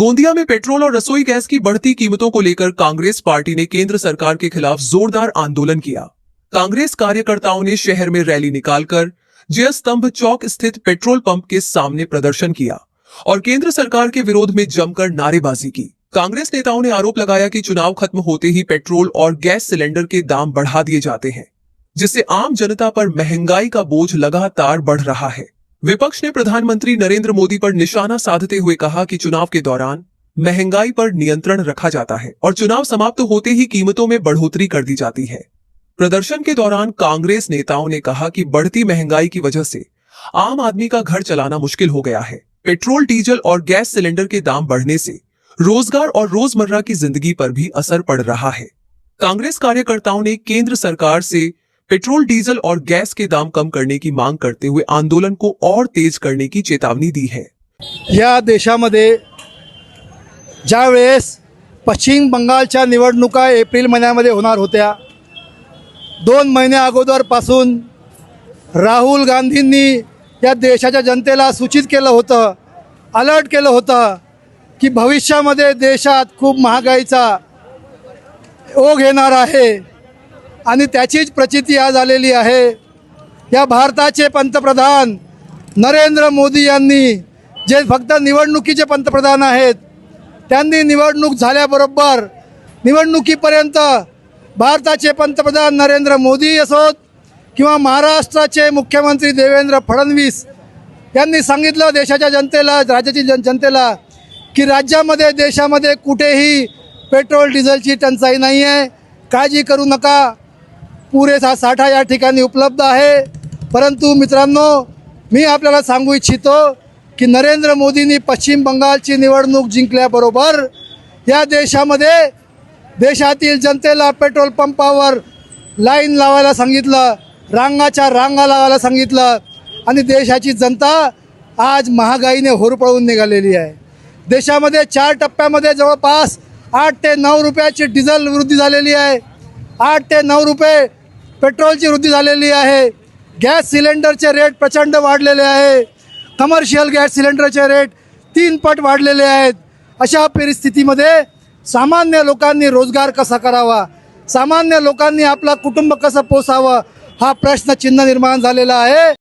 गोंदिया में पेट्रोल और रसोई गैस की बढ़ती कीमतों को लेकर कांग्रेस पार्टी ने केंद्र सरकार के खिलाफ जोरदार आंदोलन किया। कांग्रेस कार्यकर्ताओं ने शहर में रैली निकालकर जय स्तंभ चौक स्थित पेट्रोल पंप के सामने प्रदर्शन किया और केंद्र सरकार के विरोध में जमकर नारेबाजी की। कांग्रेस नेताओं ने आरोप लगाया कि चुनाव खत्म होते ही पेट्रोल और गैस सिलेंडर के दाम बढ़ा दिए जाते हैं, जिससे आम जनता पर महंगाई का बोझ लगातार बढ़ रहा है। विपक्ष ने प्रधानमंत्री नरेंद्र मोदी पर निशाना साधते हुए कहा कि चुनाव के दौरान महंगाई पर नियंत्रण रखा जाता है और चुनाव समाप्त होते ही कीमतों में बढ़ोतरी कर दी जाती है। प्रदर्शन के दौरान कांग्रेस नेताओं ने कहा कि बढ़ती महंगाई की वजह से आम आदमी का घर चलाना मुश्किल हो गया है। पेट्रोल, डीजल और गैस सिलेंडर के दाम बढ़ने से रोजगार और रोजमर्रा की जिंदगी पर भी असर पड़ रहा है। कांग्रेस कार्यकर्ताओं ने केंद्र सरकार से पेट्रोल, डीजल और गैस के दाम कम करने की मांग करते हुए आंदोलन को और तेज करने की चेतावनी दी है। या देशामध्ये ज्यावेळेस पश्चिम बंगालच्या निवडणुका एप्रिल महिन्यामध्ये होणार होत्या, 2 महिने अगोदरपासून राहुल गांधींनी या देशाच्या जनतेला सूचित केलं होतं, अलर्ट केलं होतं की भविष्यामध्ये देशात खूप महागाईचा ओघ येणार आहे आणि त्याचीच प्रचिती आज आलेली आहे। या भारताचे पंतप्रधान नरेंद्र मोदी यांनी, जे फक्त निवडणुकीचे पंतप्रधान आहेत, त्यांनी निवडणूक झाल्याबरोबर निवडणुकीपर्यंत भारताचे पंतप्रधान नरेंद्र मोदी असोत किंवा महाराष्ट्राचे मुख्यमंत्री देवेंद्र फडणवीस यांनी सांगितलं देशाच्या जनतेला, राज्यातील जनतेला की राज्यामध्ये, देशामध्ये कुठेही पेट्रोल डिझेलची टंचाई नाही आहे, काळजी करू नका, पुरेसा साठा या ठिकाणी उपलब्ध आहे। परंतु मित्रांनो, मी आपल्याला सांगू इच्छितो की नरेंद्र मोदींनी पश्चिम बंगालची निवडणूक जिंकल्याबरोबर या देशामध्ये देशातील जनतेला पेट्रोल पंपावर लाईन लावायला सांगितलं, रांगाच्या रांगा लावायला सांगितलं आणि देशाची जनता आज महागाईने होरपळून निघालेली आहे। देशामध्ये 4 टप्प्यामध्ये जवळपास 8 ते 9 रुपयाची डिझेल वृद्धी झालेली आहे, 8 ते 9 रुपये पेट्रोलची वृद्धी झालेली आहे। गॅस सिलेंडरचे रेट प्रचंड वाढलेले आहे, कमर्शियल गॅस सिलेंडरचे रेट 3 पट वाढलेले आहेत। अशा परिस्थितीमध्ये सामान्य लोकांनी रोजगार कसा करावा, सामान्य लोकांनी आपला कुटुंब कसं पोसावं, हा प्रश्न चिन्ह निर्माण झालेला आहे।